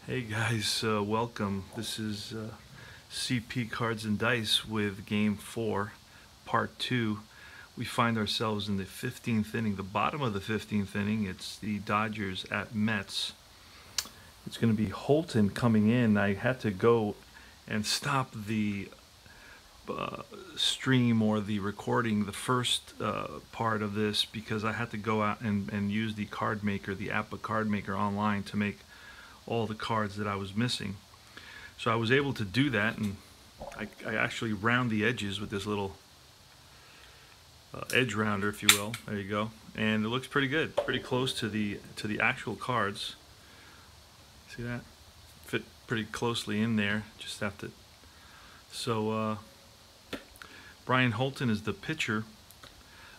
Hey guys, welcome. This is CP Cards and Dice with Game 4, Part 2. We find ourselves in the 15th inning, the bottom of the 15th inning. It's the Dodgers at Mets. It's going to be Holton coming in. I had to go and stop the stream or the recording, the first part of this, because I had to go out and use the card maker, the app of card maker online to make all the cards that I was missing. So I was able to do that, and I actually round the edges with this little edge rounder, if you will. There you go, and it looks pretty good, pretty close to the actual cards. See that? Fit pretty closely in there. Just have to. So Brian Holton is the pitcher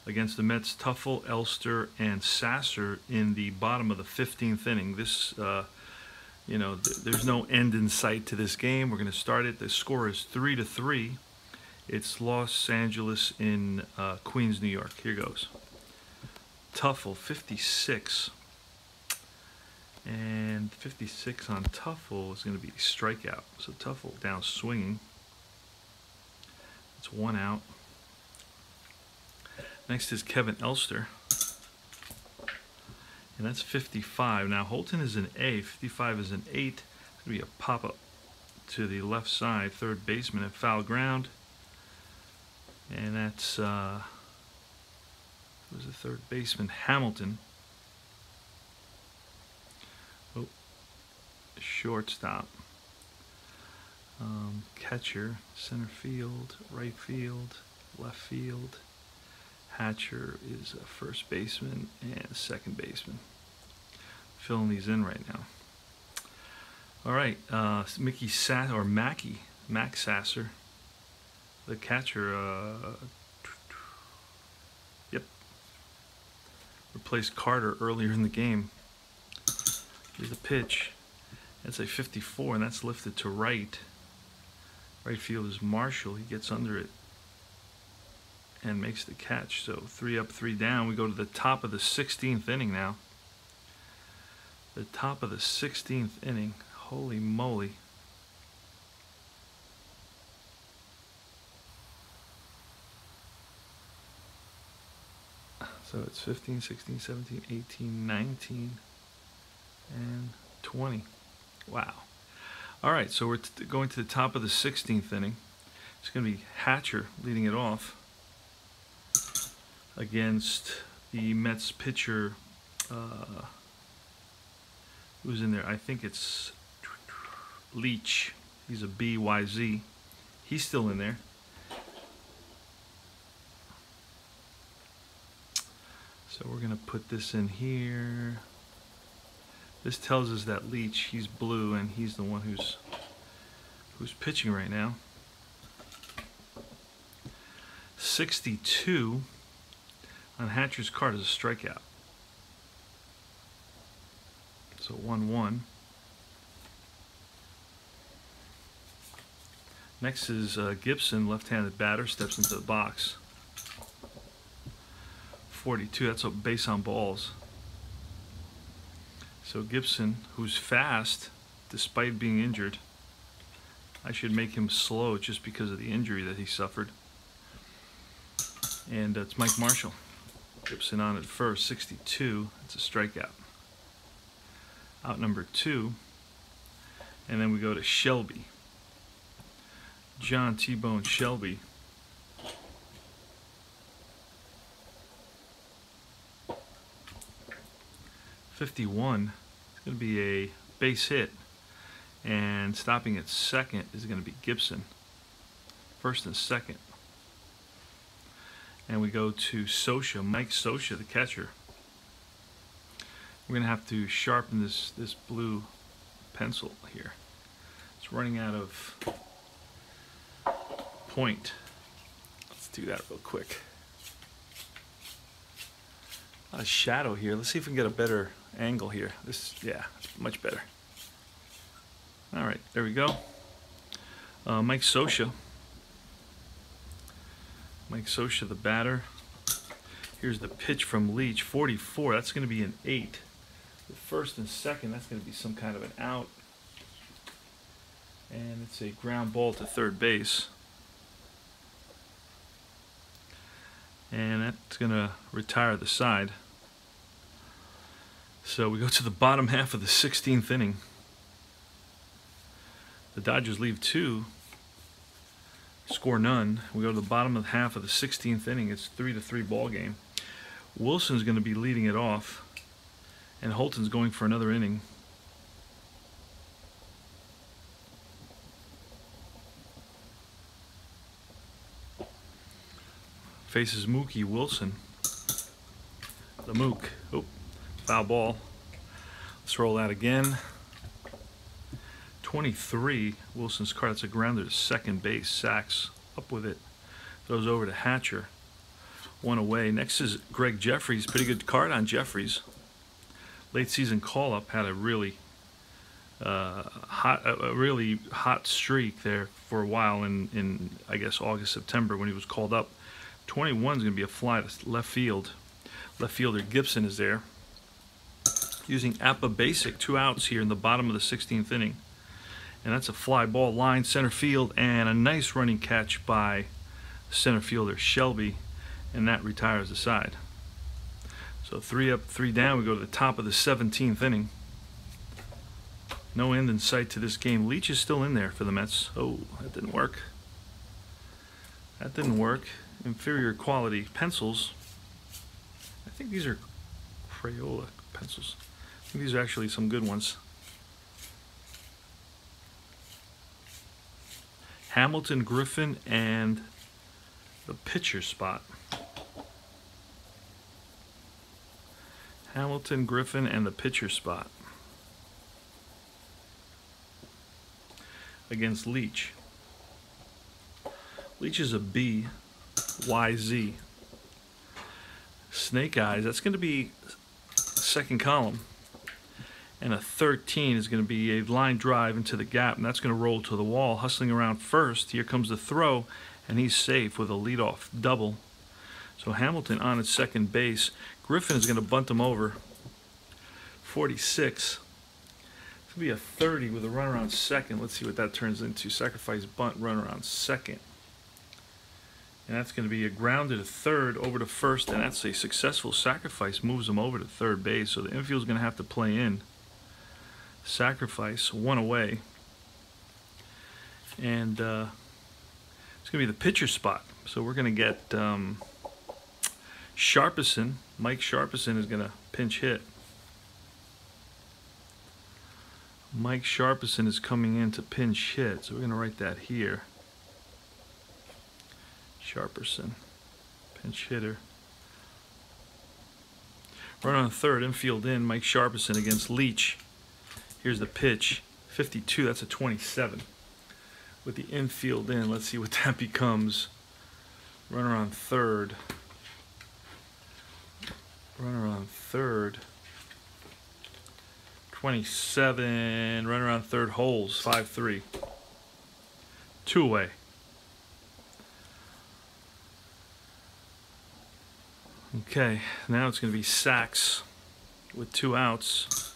against the Mets. Tuffle, Elster, and Sasser in the bottom of the 15th inning. This there's no end in sight to this game. We're going to start it. The score is 3-3. It's Los Angeles in Queens, New York. Here goes. Tuffle, 56. And 56 on Tuffle is going to be strikeout. So Tuffle down swinging. That's one out. Next is Kevin Elster. And that's 55. Now Holton is an A, 55 is an 8. It's going to be a pop-up to the left side, third baseman at foul ground. And that's, who's the third baseman? Hamilton. Oh, shortstop. Catcher, center field, right field, left field. Hatcher is a first baseman and second baseman. Filling these in right now. All right, Max Sasser, the catcher. Yep, replaced Carter earlier in the game. Here's the pitch. That's a 54, and that's lifted to right. Right field is Marshall. He gets under it and makes the catch. So 3 up, 3 down. We go to the top of the 16th inning now. The top of the 16th inning. Holy moly. So it's 15, 16, 17, 18, 19, and 20. Wow. All right, so we're going to the top of the 16th inning. It's going to be Hatcher leading it off against the Mets pitcher. Who's in there? I think it's Leach. He's a BYZ. He's still in there. So we're going to put this in here. This tells us that Leach, he's blue, and he's the one who's pitching right now. 62 on Hatcher's card is a strikeout. So 1-1. Next is Gibson, left-handed batter, steps into the box. 42, that's a base on balls. So Gibson, who's fast, despite being injured. I should make him slow just because of the injury that he suffered. And it's Mike Marshall. Gibson on at first, 62. It's a strikeout. Out number 2. And then we go to Shelby. John T-Bone Shelby. .51. It's going to be a base hit. And stopping at second is going to be Gibson. First and second. And we go to Scioscia, Mike Scioscia, the catcher. We're going to have to sharpen this blue pencil here. It's running out of point. Let's do that real quick. A shadow here. Let's see if we can get a better angle here. Yeah, much better. All right, there we go. Mike Scioscia. Mike Scioscia, the batter. Here's the pitch from Leach, 44. That's going to be an 8. The first and second, that's going to be some kind of an out. And it's a ground ball to third base. And that's going to retire the side. So we go to the bottom half of the 16th inning. The Dodgers leave 2, score none. We go to the bottom of the half of the 16th inning. It's 3-3 ball game. Wilson's going to be leading it off, and Holton's going for another inning. Faces Mookie Wilson. The Mook. Oh, foul ball. Let's roll that again. 23, Wilson's card. That's a grounder to second base. Sacks up with it. Throws over to Hatcher. 1 away. Next is Greg Jefferies. Pretty good card on Jefferies. Late season call up. Had a really hot streak there for a while in I guess August, September when he was called up. 21 is going to be a fly to left field. Left fielder Gibson is there. Using Appa Basic, 2 outs here in the bottom of the 16th inning. And that's a fly ball line center field and a nice running catch by center fielder Shelby, and that retires the side. So 3 up, 3 down. We go to the top of the 17th inning. No end in sight to this game. Leach is still in there for the Mets. Oh, that didn't work. That didn't work. Inferior quality pencils. I think these are Crayola pencils. I think these are actually some good ones. Hamilton, Griffin, and the pitcher spot. Hamilton, Griffin, and the pitcher spot. Against Leach. Leach is a B, YZ. Snake Eyes, that's going to be second column. And a 13 is going to be a line drive into the gap, and that's going to roll to the wall. Hustling around first. Here comes the throw, and he's safe with a leadoff double. So Hamilton on at second base. Griffin is going to bunt him over. 46. It's going to be a 30 with a runner on second. Let's see what that turns into. Sacrifice bunt, runner on second. And that's going to be a grounded to third, over to first, and that's a successful sacrifice. Moves him over to third base, so the infield is going to have to play in. Sacrifice, 1 away. And it's going to be the pitcher spot. So we're going to get Sharpison. Mike Sharpison is going to pinch hit. Mike Sharpison is coming in to pinch hit. So we're going to write that here. Sharpison, pinch hitter. Runner on third, infield in. Mike Sharpison against Leach. Here's the pitch. 52, that's a 27. With the infield in, let's see what that becomes. Runner on third. Runner on third. 27. Runner on third holds. 5-3. 2 away. Okay, now it's going to be sacks with 2 outs.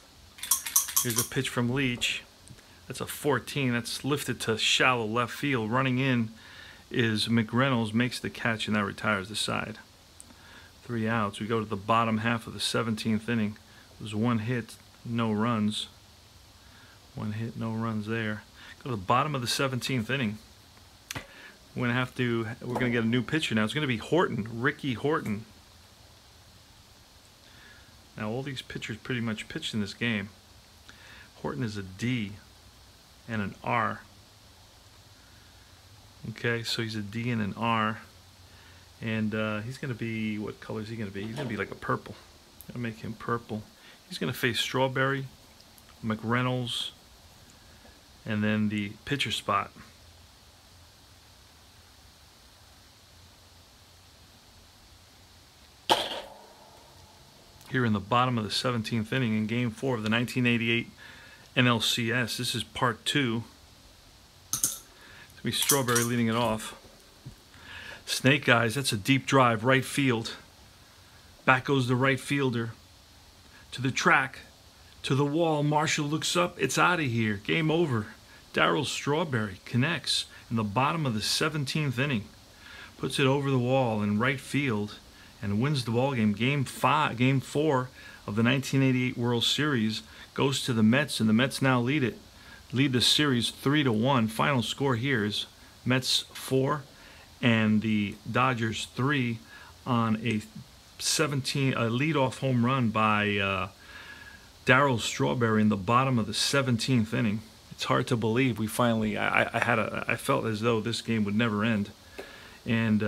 Here's a pitch from Leach. That's a 14. That's lifted to shallow left field. Running in is McReynolds, makes the catch, and that retires the side. 3 outs. We go to the bottom half of the 17th inning. There's 1 hit, no runs. 1 hit, no runs there. Go to the bottom of the 17th inning. We're going to get a new pitcher now. It's going to be Horton, Ricky Horton. Now all these pitchers pretty much pitched in this game. Horton is a D and an R. Okay, so he's a D and an R. And he's going to be, what color is he going to be? He's going to be like a purple. I'm going to make him purple. He's going to face Strawberry, McReynolds, and then the pitcher spot. Here in the bottom of the 17th inning in Game 4 of the 1988 NLCS. This is part 2. It's going to be Strawberry leading it off. Snake Eyes, that's a deep drive, right field. Back goes the right fielder. To the track, to the wall. Marshall looks up. It's out of here. Game over. Darryl Strawberry connects in the bottom of the 17th inning, puts it over the wall in right field, and wins the ball game. Game 4 of the 1988 World Series goes to the Mets, and the Mets now lead the series 3-1. Final score here is Mets 4 and the Dodgers 3 on a leadoff home run by Darryl Strawberry in the bottom of the 17th inning. It's hard to believe we finally. I felt as though this game would never end, and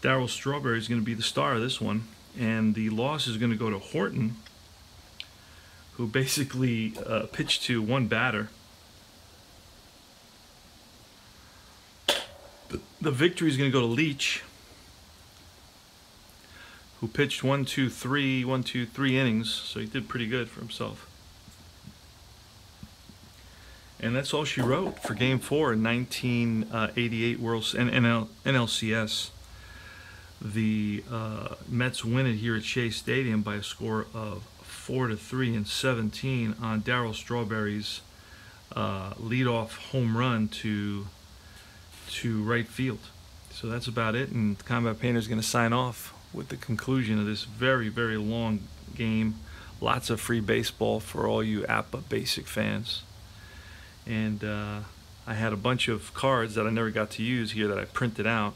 Darryl Strawberry is going to be the star of this one, and the loss is going to go to Holton, who basically pitched to one batter. The victory is going to go to Leach, who pitched 1, 2, 3 innings, so he did pretty good for himself. And that's all she wrote for Game 4 in 1988 NLCS. The Mets win it here at Shea Stadium by a score of 4-3 in 17 on Darryl Strawberry's leadoff home run to right field. So that's about it, and the Combat Painter is going to sign off with the conclusion of this very, very long game. Lots of free baseball for all you APA Basic fans. And I had a bunch of cards that I never got to use here that I printed out.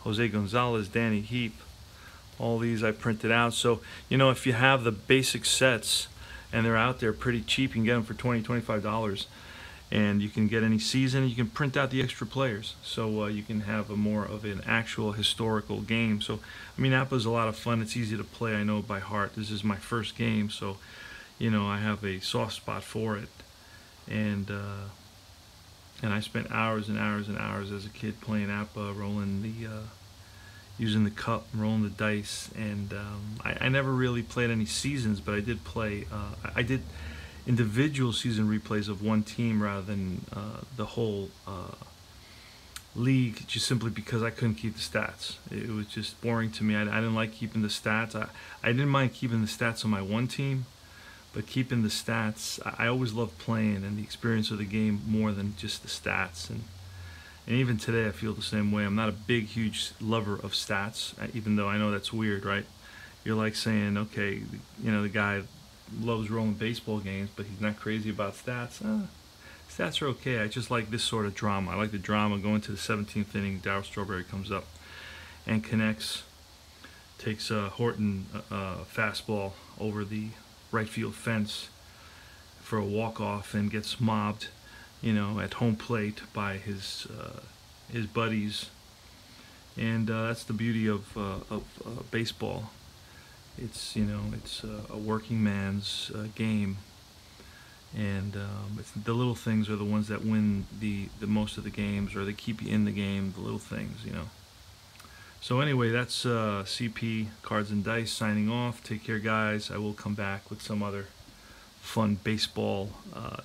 Jose Gonzalez, Danny Heap, all these I printed out. So, you know, if you have the basic sets and they're out there pretty cheap, you can get them for $20, $25. And you can get any season, you can print out the extra players. So you can have a more of an actual historical game. So, I mean, APA is a lot of fun. It's easy to play, I know by heart. This is my first game, so, you know, I have a soft spot for it. And I spent hours and hours and hours as a kid playing APA, using the cup, rolling the dice, and I never really played any seasons, but I did play. I did individual season replays of one team rather than the whole league, just simply because I couldn't keep the stats. It was just boring to me. I didn't like keeping the stats. I didn't mind keeping the stats on my one team. But keeping the stats, I always loved playing and the experience of the game more than just the stats. And even today, I feel the same way. I'm not a big, huge lover of stats, even though I know that's weird, right? You're like saying, okay, you know, the guy loves rolling baseball games, but he's not crazy about stats. Stats are okay. I just like this sort of drama. I like the drama. Going to the 17th inning, Darryl Strawberry comes up and connects, takes a Holton fastball over the right field fence for a walk-off and gets mobbed, you know, at home plate by his buddies. And that's the beauty of baseball. It's, you know, it's a working man's game, and the little things are the ones that win the most of the games, or they keep you in the game. The little things, you know. So anyway, that's CP Cards and Dice signing off. Take care, guys. I will come back with some other fun baseball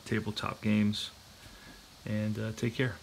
tabletop games. And take care.